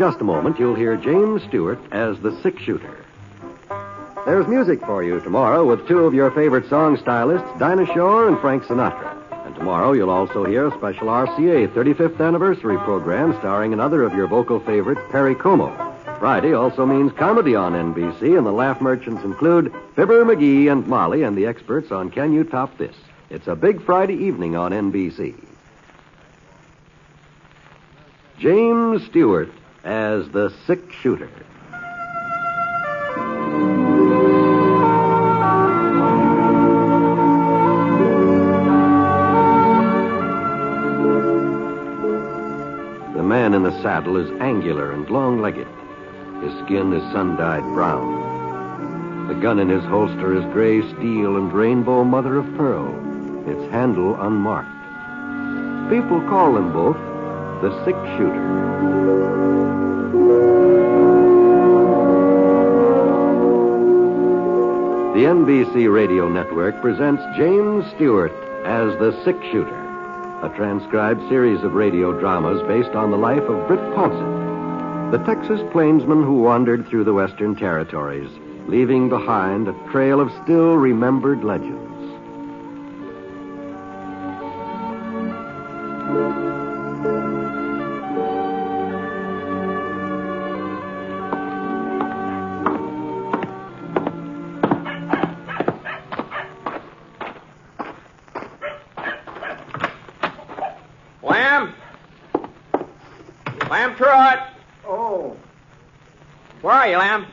just a moment, you'll hear James Stewart as the six-shooter. There's music for you tomorrow with two of your favorite song stylists, Dinah Shore and Frank Sinatra. And tomorrow you'll also hear a special RCA 35th anniversary program starring another of your vocal favorites, Perry Como. Friday also means comedy on NBC, and the laugh merchants include Fibber, McGee, and Molly, and the experts on Can You Top This? It's a big Friday evening on NBC. James Stewart as the six-shooter. The man in the saddle is angular and long-legged. His skin is sun-dyed brown. The gun in his holster is gray steel and rainbow mother of pearl, its handle unmarked. People call them both the six-shooter. The NBC Radio Network presents James Stewart as the six-shooter, a transcribed series of radio dramas based on the life of Britt Pouncett, the Texas plainsman who wandered through the Western Territories, leaving behind a trail of still remembered legends. Lamb Trot! Oh. Where are you, Lamb?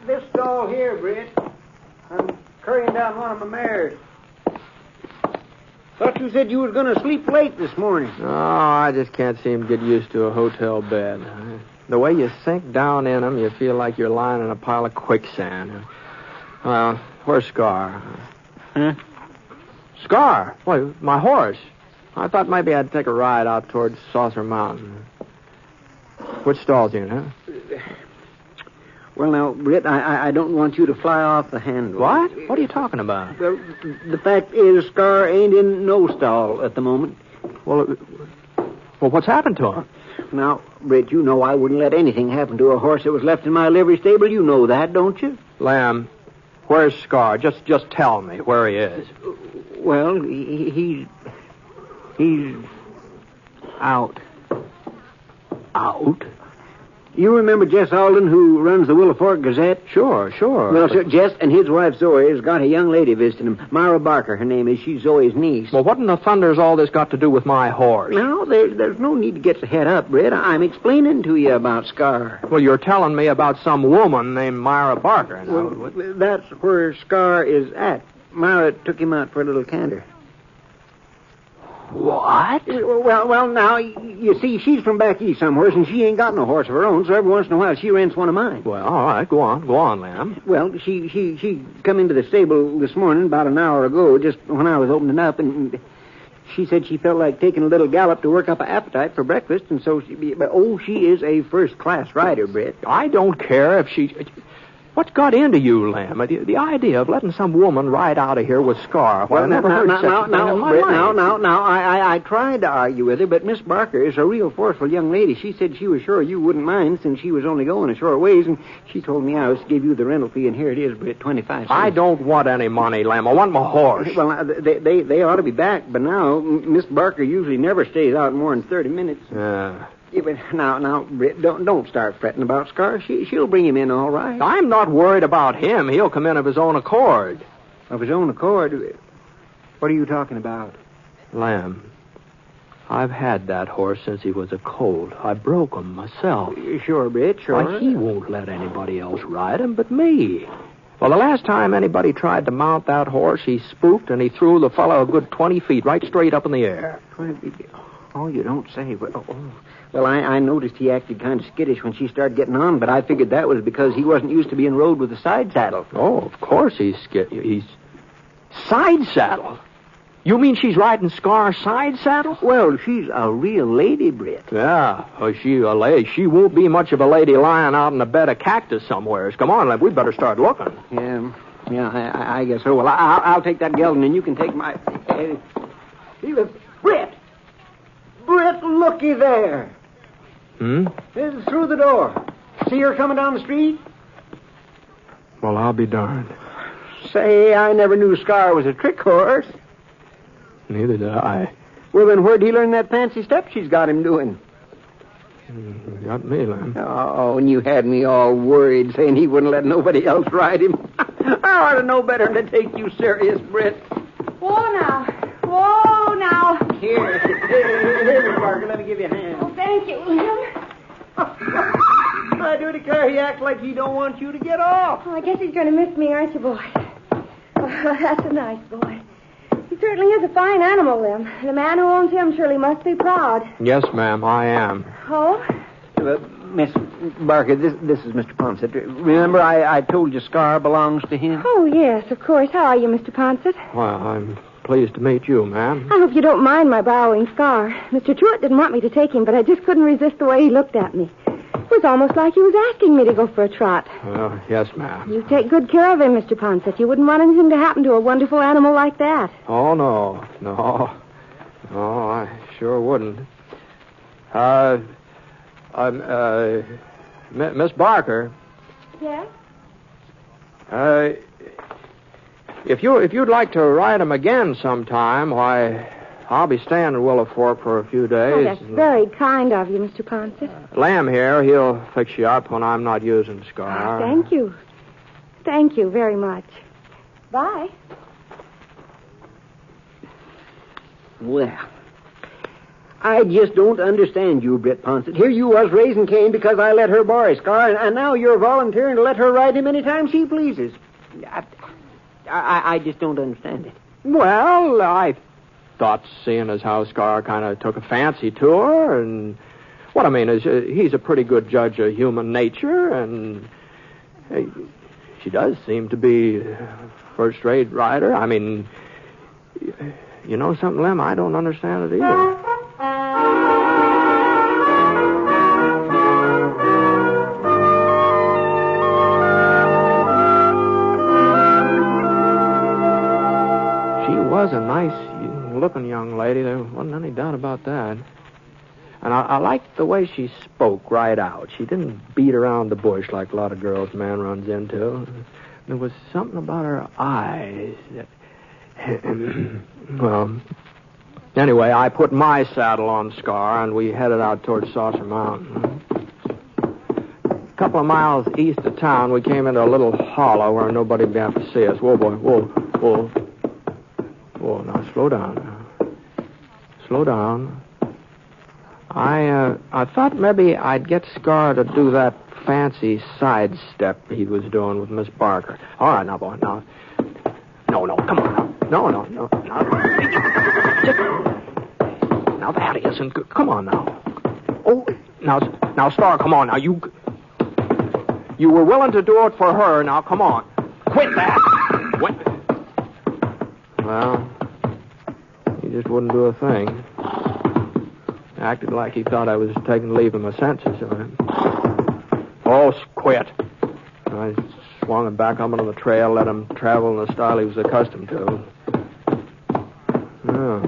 This stall here, Britt. I'm currying down one of my mares. Thought you said you was going to sleep late this morning. Oh, I just can't seem to get used to a hotel bed. The way you sink down in them, you feel like you're lying in a pile of quicksand. Well, where's Scar? Huh? Scar? Why, my horse. I thought maybe I'd take a ride out towards Saucer Mountain. Which stall's in, huh? Well, now, Britt, I don't want you to fly off the handle. What? What are you talking about? Well, the fact is, Scar ain't in no stall at the moment. Well, what's happened to him? Now, Britt, you know I wouldn't let anything happen to a horse that was left in my livery stable. You know that, don't you? Lamb, where's Scar? Just tell me where he is. Well, he's out. Out? You remember Jess Alden, who runs the Willow Fork Gazette? Sure. Well, sir, Jess and his wife Zoe has got a young lady visiting him. Myra Barker, her name is. She's Zoe's niece. Well, what in the thunder's all this got to do with my horse? No, there's no need to get your head up, Britt. I'm explaining to you about Scar. Well, you're telling me about some woman named Myra Barker. Now. Well, that's where Scar is at. Myra took him out for a little canter. What? Well, now, you see, she's from back east somewhere, and she ain't got no horse of her own, so every once in a while she rents one of mine. Well, all right, go on, Lamb. Well, she come into the stable this morning about an hour ago, just when I was opening up, and she said she felt like taking a little gallop to work up an appetite for breakfast, and so she is a first-class rider, Britt. I don't care if she... What's got into you, Lamb? The idea of letting some woman ride out of here with Scar. Well, I never heard such a thing in my life. Now, I tried to argue with her, but Miss Barker is a real forceful young lady. She said she was sure you wouldn't mind since she was only going a short ways, and she told me I was to give you the rental fee, and here it is, Britt, 25 cents. I don't want any money, Lamb. I want my horse. Well, they ought to be back, but now Miss Barker usually never stays out more than 30 minutes. Yeah, but now, Britt, don't start fretting about Scar. She'll bring him in all right. I'm not worried about him. He'll come in of his own accord. Of his own accord? What are you talking about? Lamb, I've had that horse since he was a colt. I broke him myself. Sure, Britt, sure. Why, he won't let anybody else ride him but me. Well, the last time anybody tried to mount that horse, he spooked and he threw the fellow a good 20 feet right straight up in the air. 20 feet? Oh, you don't say. Well, I noticed he acted kind of skittish when she started getting on, but I figured that was because he wasn't used to being rode with a side saddle. Oh, of course he's He's... Side saddle? You mean she's riding Scar's side saddle? Well, she's a real lady, Britt. Yeah, she a lady. She won't be much of a lady lying out in a bed of cactus somewhere. Come on, we'd better start looking. Yeah, I guess so. Well, I'll take that gelding, and you can take my... Britt! Britt, looky there. This is through the door. See her coming down the street? Well, I'll be darned. Say, I never knew Scar was a trick horse. Neither did I. Well, then where'd he learn that fancy step she's got him doing? You got me, Lem. Oh, and you had me all worried, saying he wouldn't let nobody else ride him. I ought to know better than to take you serious, Britt. Whoa, now. Whoa, now. Here, Miss Parker, let me give you a hand. Oh, thank you, Lem. I do declare he acts like he don't want you to get off. Oh, I guess he's going to miss me, aren't you, boy? Oh, that's a nice boy. He certainly is a fine animal, Lem. The man who owns him surely must be proud. Yes, ma'am, I am. Oh? Miss Barker, this is Mr. Ponset. Remember I told you Scar belongs to him? Oh, yes, of course. How are you, Mr. Ponset? Well, I'm pleased to meet you, ma'am. I hope you don't mind my borrowing Scar. Mr. Truitt didn't want me to take him, but I just couldn't resist the way he looked at me. It was almost like he was asking me to go for a trot. Well, yes, ma'am. You take good care of him, Mr. Ponset. You wouldn't want anything to happen to a wonderful animal like that. Oh, no. No, I sure wouldn't. Miss Barker. Yes? If you'd like to ride him again sometime, why, I'll be staying in Willow Fork for a few days. Oh, that's very kind of you, Mr. Ponset. Lamb here, he'll fix you up when I'm not using Scar. Thank you. Thank you very much. Bye. Well, I just don't understand you, Britt Ponset. Here you was raising Cain because I let her borrow Scar, and now you're volunteering to let her ride him any time she pleases. I just don't understand it. Well, I thought, seeing as how Scar kind of took a fancy to her, and what I mean is he's a pretty good judge of human nature, and she does seem to be a first-rate rider. I mean, you know something, Lem? I don't understand it either. She was a nice-looking young lady. There wasn't any doubt about that. And I liked the way she spoke right out. She didn't beat around the bush like a lot of girls man runs into. There was something about her eyes that... Well, anyway, I put my saddle on Scar, and we headed out towards Saucer Mountain. A couple of miles east of town, we came into a little hollow where nobody would have to see us. Whoa, boy, whoa. Whoa, now slow down. Slow down. I thought maybe I'd get Scar to do that fancy sidestep he was doing with Miss Barker. All right, now, boy, now. No, come on now. No. Now that isn't good. Come on now. Oh, now, Scar, come on now. You were willing to do it for her. Now, come on. Quit that. What? Well, he just wouldn't do a thing. Acted like he thought I was taking leave of my senses. Oh, quit. I swung him back up on the trail, let him travel in the style he was accustomed to. Oh.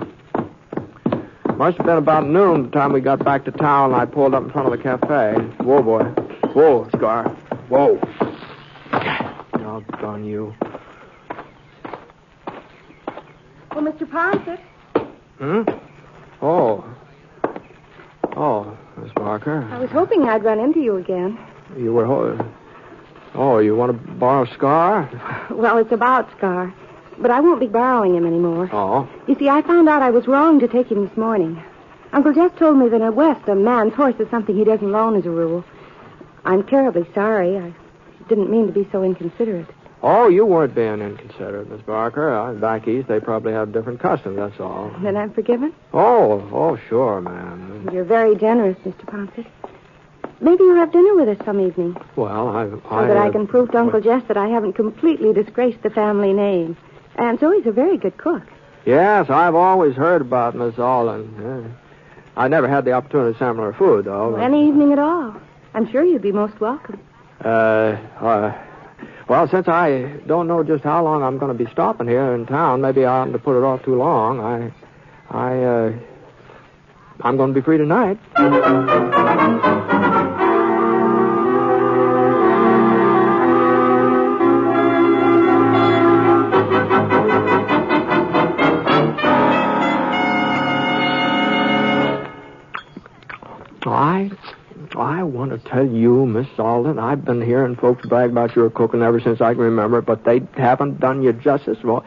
Must have been about noon the time we got back to town, and I pulled up in front of the cafe. Whoa, boy. Whoa, Scar. Whoa. Doggone you. Well, Mr. Ponset. Oh, Miss Barker. I was hoping I'd run into you again. You were... Oh, you want to borrow Scar? Well, it's about Scar. But I won't be borrowing him anymore. Oh? You see, I found out I was wrong to take him this morning. Uncle Jeff told me that in the West, a man's horse is something he doesn't loan as a rule. I'm terribly sorry. I didn't mean to be so inconsiderate. Oh, you weren't being inconsiderate, Miss Barker. Back east, they probably have different customs, that's all. Then I'm forgiven? Oh, sure, ma'am. You're very generous, Mr. Ponset. Maybe you'll have dinner with us some evening. Well, So that I can prove to Uncle Jeff that I haven't completely disgraced the family name. And so he's a very good cook. Yes, I've always heard about Miss Alden. I never had the opportunity to sample her food, though. Any evening at all. I'm sure you'd be most welcome. Well, since I don't know just how long I'm going to be stopping here in town, maybe I oughtn't to put it off too long. I'm going to be free tonight. I want to tell you, Miss Alden, I've been hearing folks brag about your cooking ever since I can remember, but they haven't done you justice. Well,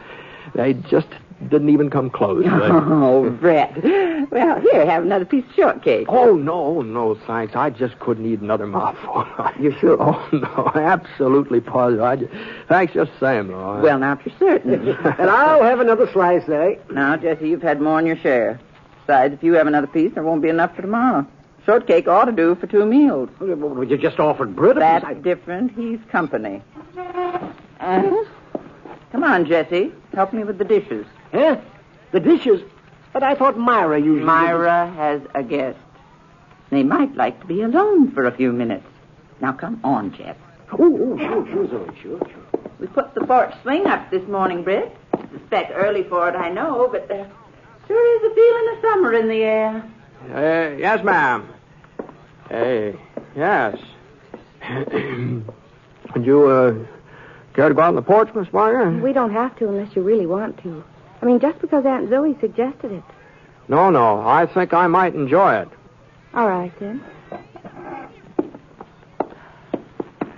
they just didn't even come close. Oh, Brett. Well, here, have another piece of shortcake. Oh, no, thanks. I just couldn't eat another mouthful. You sure? Oh, no, absolutely positive. Thanks just the same, though. Well, now, if you're certain. And I'll have another slice, eh? Now, Jesse, you've had more than your share. Besides, if you have another piece, there won't be enough for tomorrow. Shortcake ought to do for 2 meals. Well, you just offered Britt. That's different. He's company. Come on, Jesse. Help me with the dishes. Huh? The dishes? But I thought Myra usually... Myra has a guest. They might like to be alone for a few minutes. Now, come on, Jeff. Oh, sure, Zoe, sure. We put the porch swing up this morning, Britt. Suspect early for it, I know, but there sure is a feeling of summer in the air. Yes, ma'am. Yes. Would you, care to go out on the porch, Miss Barker? We don't have to unless you really want to. I mean, just because Aunt Zoe suggested it. No. I think I might enjoy it. All right, then.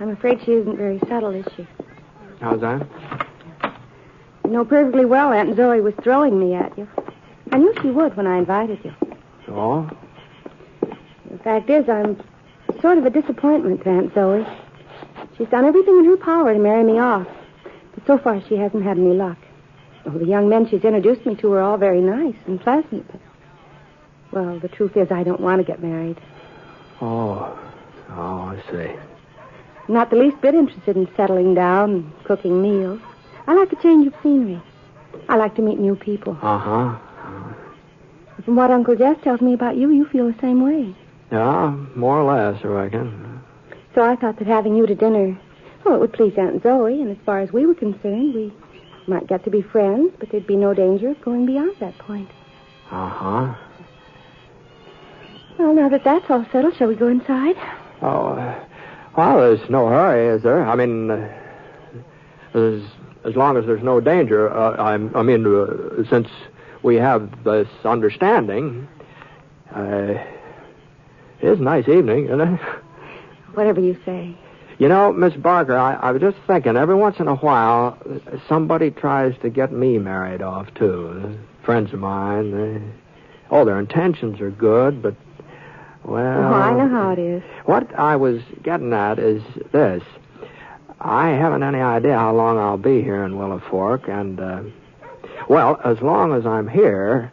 I'm afraid she isn't very subtle, is she? How's that? You know perfectly well Aunt Zoe was throwing me at you. I knew she would when I invited you. So? The fact is, I'm sort of a disappointment to Aunt Zoe. She's done everything in her power to marry me off. But so far, she hasn't had any luck. Oh, the young men she's introduced me to are all very nice and pleasant. But, well, the truth is, I don't want to get married. Oh, I see. I'm not the least bit interested in settling down and cooking meals. I like a change of scenery. I like to meet new people. Uh-huh. From what Uncle Jess tells me about you, you feel the same way. Yeah, more or less, I reckon. So I thought that having you to dinner, well, it would please Aunt Zoe, and as far as we were concerned, we might get to be friends, but there'd be no danger of going beyond that point. Uh-huh. Well, now that that's all settled, shall we go inside? Oh, well, there's no hurry, is there? I mean, as long as there's no danger. Since we have this understanding, it is a nice evening, isn't it? Whatever you say. You know, Miss Barker, I was just thinking, every once in a while, somebody tries to get me married off, too. Friends of mine. Their intentions are good, but, well... Oh, I know how it is. What I was getting at is this. I haven't any idea how long I'll be here in Willow Fork, and, as long as I'm here,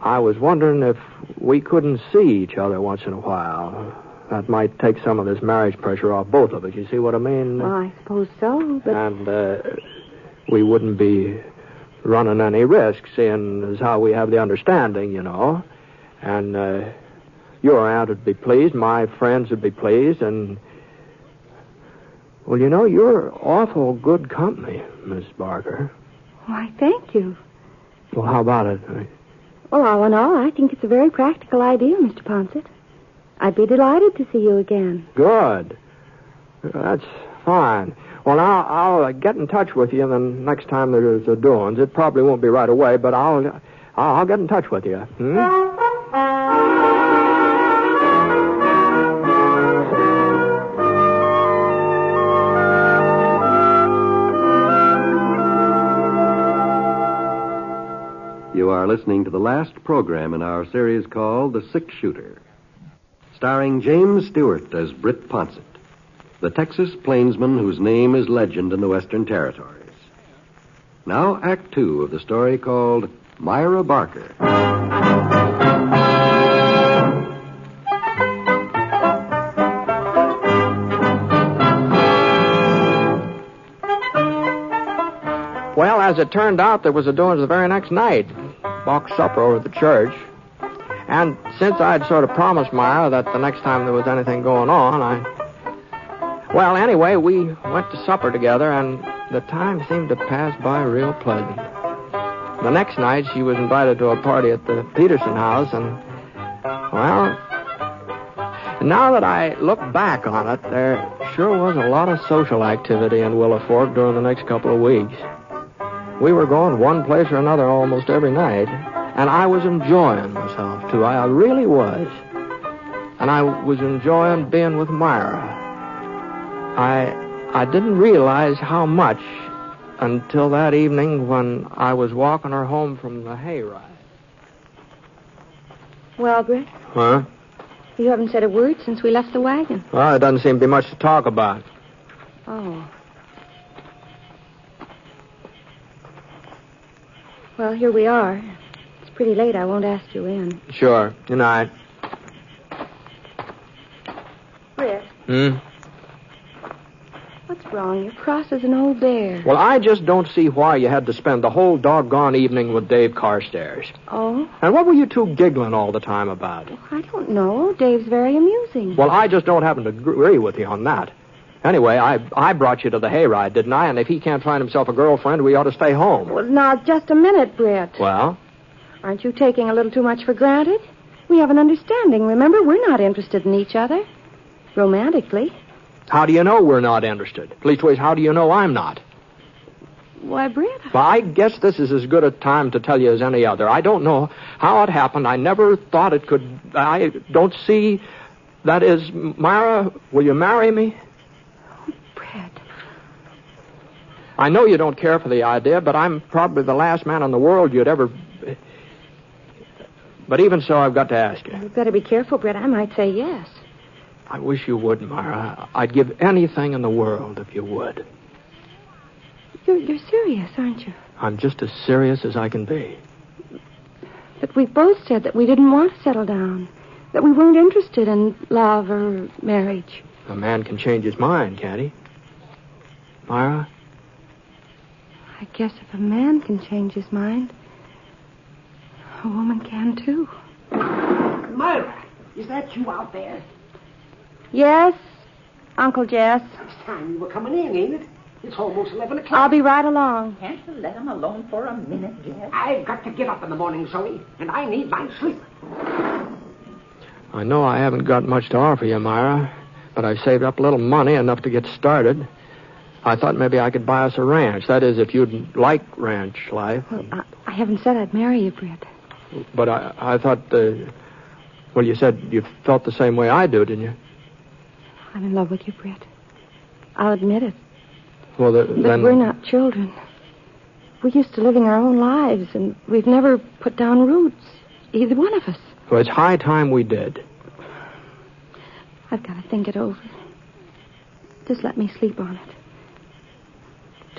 I was wondering if we couldn't see each other once in a while. That might take some of this marriage pressure off both of us. You see what I mean? Well, I suppose so, but... And we wouldn't be running any risk, seeing as how we have the understanding, you know. And your aunt would be pleased, my friends would be pleased, and... Well, you know, you're awful good company, Miss Barker. Why, thank you. Well, how about it? Well, all in all, I think it's a very practical idea, Mr. Ponset. I'd be delighted to see you again. Good. That's fine. Well, now, I'll get in touch with you the next time there's a doings. It probably won't be right away, but I'll get in touch with you. You are listening to the last program in our series called The Six-Shooter, starring James Stewart as Britt Ponset, the Texas plainsman whose name is legend in the Western Territories. Now, Act 2 of the story called Myra Barker. Well, as it turned out, there was a doings the very next night. Box supper over at the church. And since I'd sort of promised Myra that the next time there was anything going on, Well, anyway, we went to supper together, and the time seemed to pass by real pleasant. The next night, she was invited to a party at the Peterson house, and Well, now that I look back on it, there sure was a lot of social activity in Willow Fork during the next couple of weeks. We were going one place or another almost every night, and I was enjoying myself, too. I really was. And I was enjoying being with Myra. I didn't realize how much until that evening when I was walking her home from the hayride. Well, Brett, Huh? you haven't said a word since we left the wagon. Well, there doesn't seem to be much to talk about. Oh. Well, here we are. It's pretty late. I won't ask you in. Sure. Good night. Brett, Hmm? what's wrong? You're cross as an old bear. Well, I just don't see why you had to spend the whole doggone evening with Dave Carstairs. Oh? And what were you two giggling all the time about? I don't know. Dave's very amusing. Well, I just don't happen to agree with you on that. Anyway, I brought you to the hayride, didn't I? And if he can't find himself a girlfriend, we ought to stay home. Well, now, just a minute, Brett. Well? Aren't you taking a little too much for granted? We have an understanding. Remember, we're not interested in each other. Romantically. How do you know we're not interested? Leastways, how do you know I'm not? Why, Brett, Well, I guess this is as good a time to tell you as any other. I don't know how it happened. I never thought it could... I don't see... That is, Myra, will you marry me? Brett. I know you don't care for the idea, but I'm probably the last man in the world you'd ever... But even so, I've got to ask you. You'd better be careful, Brett. I might say yes. I wish you would, Myra. I'd give anything in the world if you would. You're serious, aren't you? I'm just as serious as I can be. But we both said that we didn't want to settle down. That we weren't interested in love or marriage. A man can change his mind, can't he? Myra? I guess if a man can change his mind, a woman can too. Myra, is that you out there? Yes, Uncle Jess. It's time you were coming in, ain't it? It's almost 11 o'clock. I'll be right along. Can't you let him alone for a minute, Jeff? I've got to get up in the morning, Zoe, and I need my sleep. I know I haven't got much to offer you, Myra, but I've saved up a little money, enough to get started. I thought maybe I could buy us a ranch. That is, if you'd like ranch life. Well, I haven't said I'd marry you, Brett. But I thought, well, you said you felt the same way I do, didn't you? I'm in love with you, Brett. I'll admit it. Well, But then... we're not children. We're used to living our own lives, and we've never put down roots, either one of us. Well, it's high time we did. I've got to think it over. Just let me sleep on it.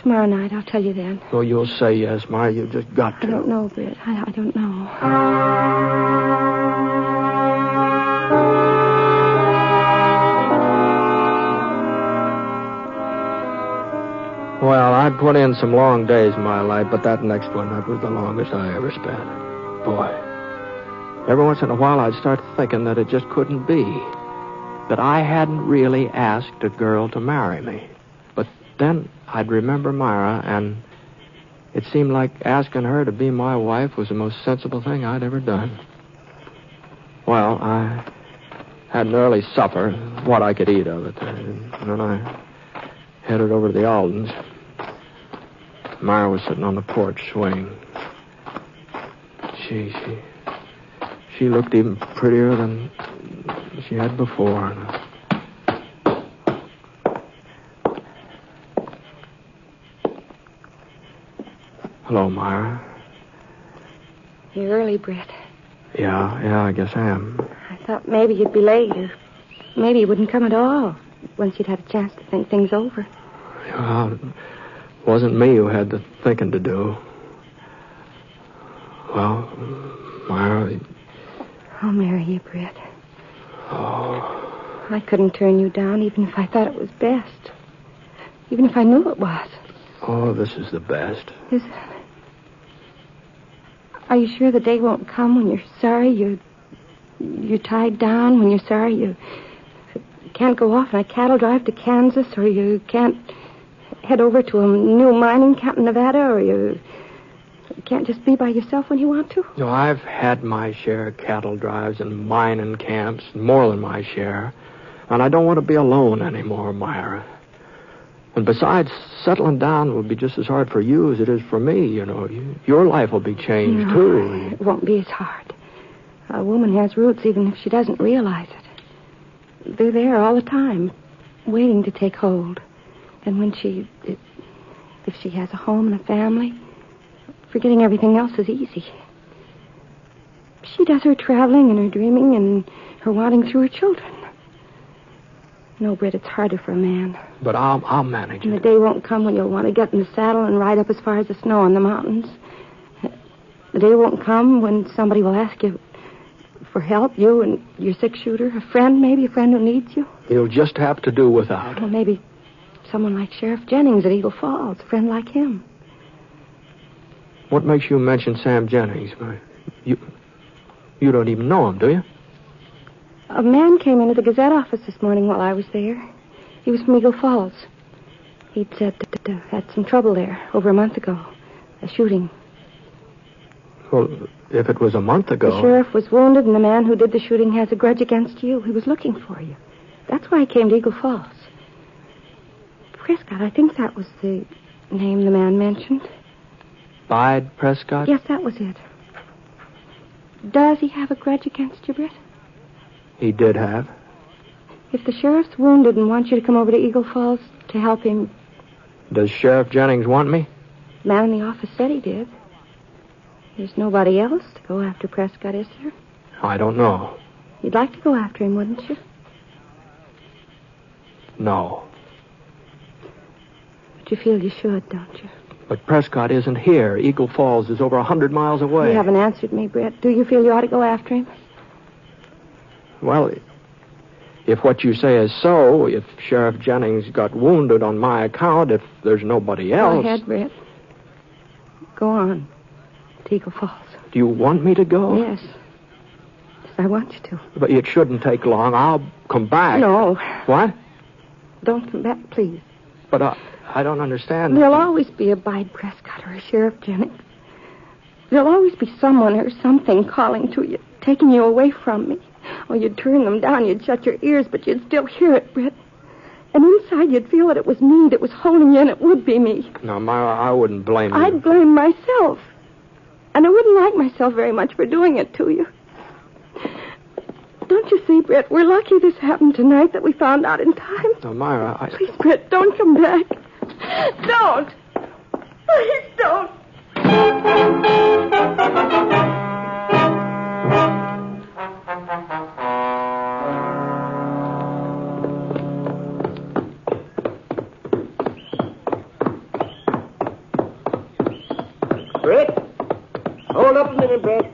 Tomorrow night, I'll tell you then. Oh, you'll say yes, Myra. You've just got to. I don't know, Brett. I don't know. Well, I put in some long days in my life, but that next one, that was the longest I ever spent. Boy. Every once in a while, I'd start thinking that it just couldn't be. That I hadn't really asked a girl to marry me. But then I'd remember Myra, and it seemed like asking her to be my wife was the most sensible thing I'd ever done. Well, I had an early supper, what I could eat of it, and then I headed over to the Aldens. Myra was sitting on the porch swing. She looked even prettier than she had before. Hello, Myra. You're early, Brett. Yeah, I guess I am. I thought maybe you'd be late, or maybe you wouldn't come at all once you'd had a chance to think things over. Well, it wasn't me who had the thinking to do. Well, Myra... I'll marry you, Brett. Oh, I couldn't turn you down, even if I thought it was best. Even if I knew it was. oh, this is the best. Is it? Are you sure the day won't come when you're sorry you're tied down, when you're sorry you can't go off on a cattle drive to Kansas, or you can't head over to a new mining camp in Nevada, or you can't just be by yourself when you want to? No, I've had my share of cattle drives and mining camps, more than my share. And I don't want to be alone anymore, Myra. And besides, settling down will be just as hard for you as it is for me, you know. Your life will be changed, too. It won't be as hard. A woman has roots even if she doesn't realize it. They're there all the time, waiting to take hold. And when if she has a home and a family, forgetting everything else is easy. She does her traveling and her dreaming and her wanting through her children. No, Britt, it's harder for a man. But I'll manage And it. the day won't come when you'll want to get in the saddle and ride up as far as the snow on the mountains. The day won't come when somebody will ask you for help, you and your six-shooter, a friend who needs you. You'll just have to do without. Well, maybe someone like Sheriff Jennings at Eagle Falls, a friend like him. What makes you mention Sam Jennings? You don't even know him, do you? A man came into the Gazette office this morning while I was there. He was from Eagle Falls. He'd said that had some trouble there over a month ago. A shooting. Well, if it was a month ago... The sheriff was wounded, and the man who did the shooting has a grudge against you. He was looking for you. That's why he came to Eagle Falls. Prescott, I think that was the name the man mentioned. Bide Prescott? Yes, that was it. Does he have a grudge against you, Britt? He did have. If the sheriff's wounded and wants you to come over to Eagle Falls to help him... Does Sheriff Jennings want me? The man in the office said he did. There's nobody else to go after Prescott, is there? I don't know. You'd like to go after him, wouldn't you? No. But you feel you should, don't you? But Prescott isn't here. Eagle Falls is over 100 miles away. You haven't answered me, Brett. Do you feel you ought to go after him? Well, if what you say is so, if Sheriff Jennings got wounded on my account, if there's nobody else... Go ahead, Brett. Go on. To Eagle Falls. Do you want me to go? Yes. Yes, I want you to. But it shouldn't take long. I'll come back. No. What? Don't come back, please. But I don't understand. There'll always be a Bide Prescott or a Sheriff Jennings. There'll always be someone or something calling to you, taking you away from me. Oh, you'd turn them down, you'd shut your ears, but you'd still hear it, Britt. And inside you'd feel that it was me that was holding you, and it would be me. No, Myra, I wouldn't blame you. I'd blame myself. And I wouldn't like myself very much for doing it to you. Don't you see, Britt, we're lucky this happened tonight, that we found out in time. No, Myra, Please, Britt, don't come back. Don't. Please don't. Britt? Hold up a minute, Britt.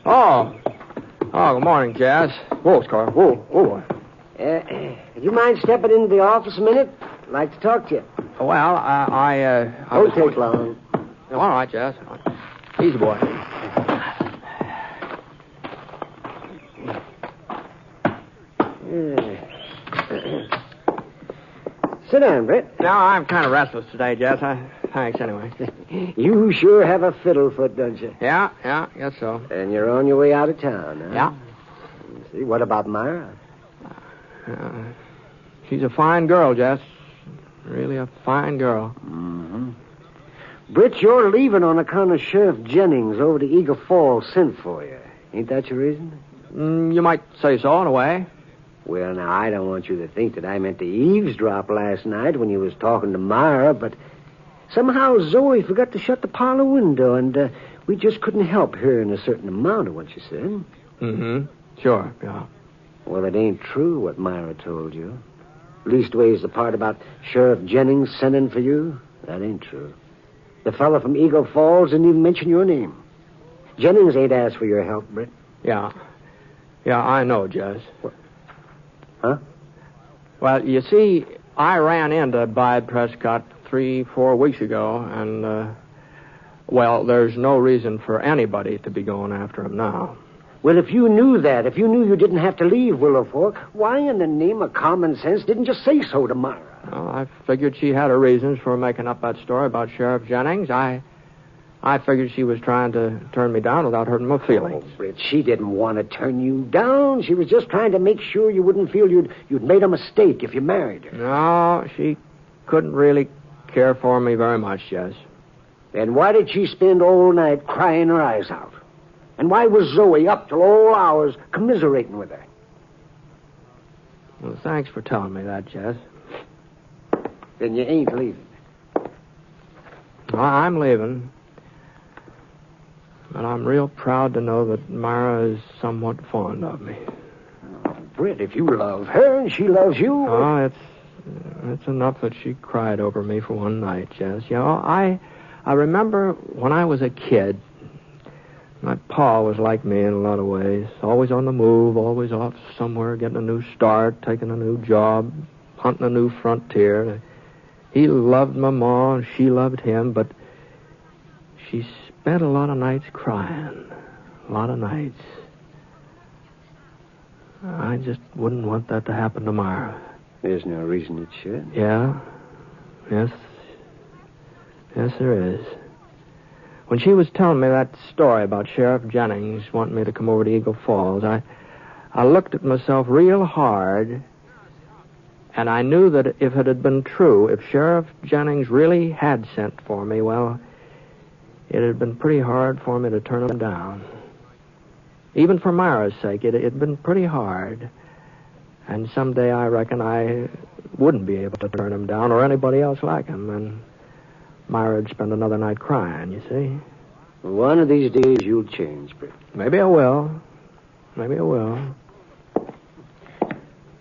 Oh, good morning, Jazz. Whoa, Scar. Whoa. Would you mind stepping into the office a minute? I'd like to talk to you. Well, I Don't take long. All right, Jazz. Easy, boy. Sit down, Britt. No, I'm kind of restless today, Jazz. Thanks, anyway. You sure have a fiddlefoot, don't you? Yeah, guess so. And you're on your way out of town, huh? Yeah. See, what about Myra? She's a fine girl, Jess. Really a fine girl. Mm-hmm. Britt, you're leaving on account of Sheriff Jennings over to Eagle Falls sent for you. Ain't that your reason? You might say so, in a way. Well, now, I don't want you to think that I meant to eavesdrop last night when you was talking to Myra, but somehow Zoe forgot to shut the parlor window, and we just couldn't help hearing a certain amount of what you said. Mm-hmm. Sure, yeah. Well, it ain't true what Myra told you. Leastways, the part about Sheriff Jennings sending for you, that ain't true. The fellow from Eagle Falls didn't even mention your name. Jennings ain't asked for your help, Britt. Yeah, I know, Jess. Huh? Well, you see, I ran into Bide Prescott 3-4 weeks ago, and, well, there's no reason for anybody to be going after him now. Well, if you knew that, if you knew you didn't have to leave Willow Fork, why in the name of common sense didn't you say so to Myra? Well, I figured she had her reasons for making up that story about Sheriff Jennings. I I figured she was trying to turn me down without hurting my feelings. Oh, Britt, she didn't want to turn you down. She was just trying to make sure you wouldn't feel you'd made a mistake if you married her. No, she couldn't really care for me very much, Jess. Then why did she spend all night crying her eyes out? And why was Zoe up till all hours commiserating with her? Well, thanks for telling me that, Jess. Then you ain't leaving. Well, I'm leaving. But I'm real proud to know that Myra is somewhat fond of me. Oh, Britt, if you love her and she loves you... Oh, it's enough that she cried over me for one night, Jess. You know, I remember when I was a kid, my pa was like me in a lot of ways. Always on the move, always off somewhere, getting a new start, taking a new job, hunting a new frontier. He loved my ma and she loved him, but she spent a lot of nights crying. A lot of nights. I just wouldn't want that to happen to Myra. There's no reason it should. Yeah? Yes, there is. When she was telling me that story about Sheriff Jennings wanting me to come over to Eagle Falls, I looked at myself real hard, and I knew that if it had been true, if Sheriff Jennings really had sent for me, well, it had been pretty hard for me to turn him down. Even for Myra's sake, it had been pretty hard. And someday I reckon I wouldn't be able to turn him down or anybody else like him, and Myra would spend another night crying, you see. One of these days you'll change, Britt. Maybe I will. Maybe I will.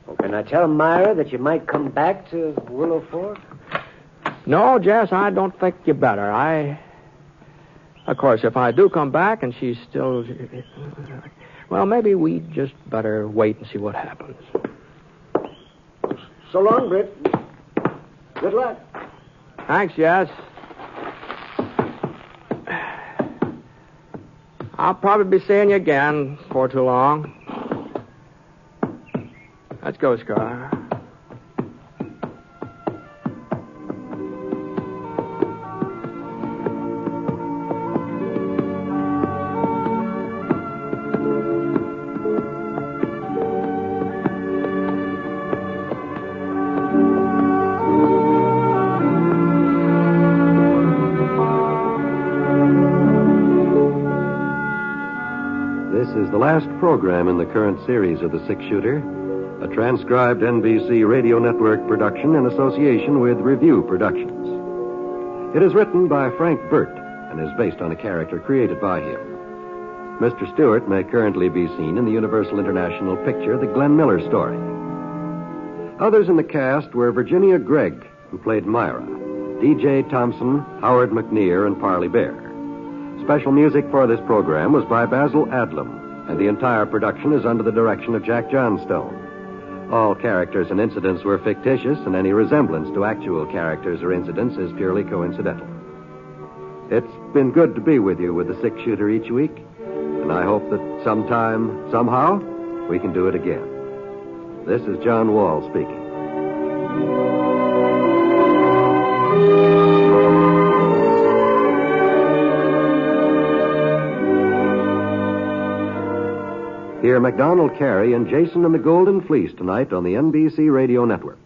Well, can I tell Myra that you might come back to Willow Fork? No, Jess, I don't think you better. Of course, if I do come back and she's still... Well, maybe we just better wait and see what happens. So long, Britt. Good luck. Thanks, Jess. I'll probably be seeing you again before too long. Let's go, Scar. This is the last program in the current series of The Six-Shooter, a transcribed NBC Radio Network production in association with Review Productions. It is written by Frank Burt and is based on a character created by him. Mr. Stewart may currently be seen in the Universal International picture The Glenn Miller Story. Others in the cast were Virginia Gregg, who played Myra, D.J. Thompson, Howard McNear, and Parley Bear. Special music for this program was by Basil Adlam, and the entire production is under the direction of Jack Johnstone. All characters and incidents were fictitious, and any resemblance to actual characters or incidents is purely coincidental. It's been good to be with you with the Six-Shooter each week, and I hope that sometime, somehow, we can do it again. This is John Wall speaking. Hear MacDonald Carey and Jason and the Golden Fleece tonight on the NBC Radio Network.